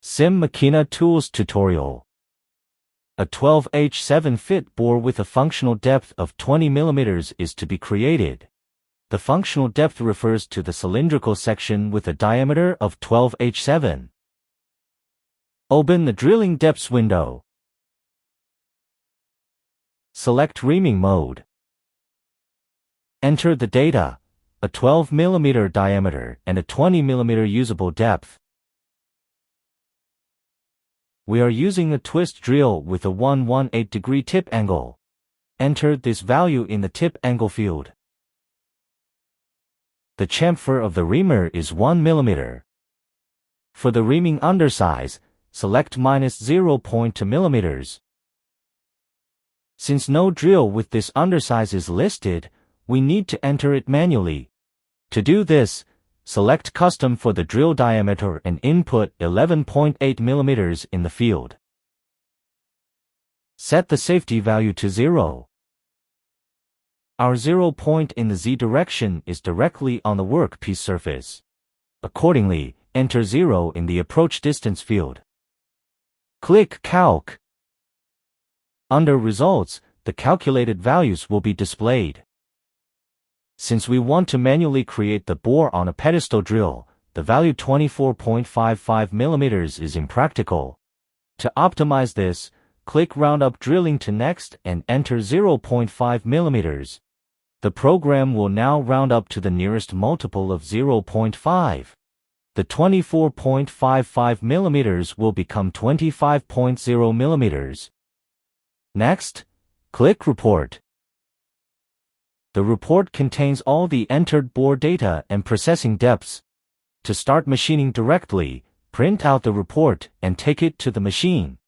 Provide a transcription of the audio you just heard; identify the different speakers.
Speaker 1: SIMmachina Tools tutorial. A 12H7 fit bore with a functional depth of 20 mm is to be created. The functional depth refers to the cylindrical section with a diameter of 12H7. Open the drilling depths window. Select Reaming mode. Enter the data, a 12 mm diameter and a 20 mm usable depth. We are using a twist drill with a 118-degree tip angle. Enter this value in the tip angle field. The chamfer of the reamer is 1 mm. For the reaming undersize, select -0.2 mm. Since no drill with this undersize is listed, we need to enter it manually. To do this, select Custom for the drill diameter and input 11.8 mm in the field. Set the safety value to 0. Our 0 point in the Z direction is directly on the workpiece surface. Accordingly, enter 0 in the approach distance field. Click Calc. Under Results, the calculated values will be displayed. Since we want to manually create the bore on a pedestal drill, the value 24.55 mm is impractical. To optimize this, click Round Up Drilling to Next and enter 0.5 mm. The program will now round up to the nearest multiple of 0.5. The 24.55 mm will become 25.0 mm. Next, click Report. The report contains all the entered bore data and processing depths. To start machining directly, print out the report and take it to the machine.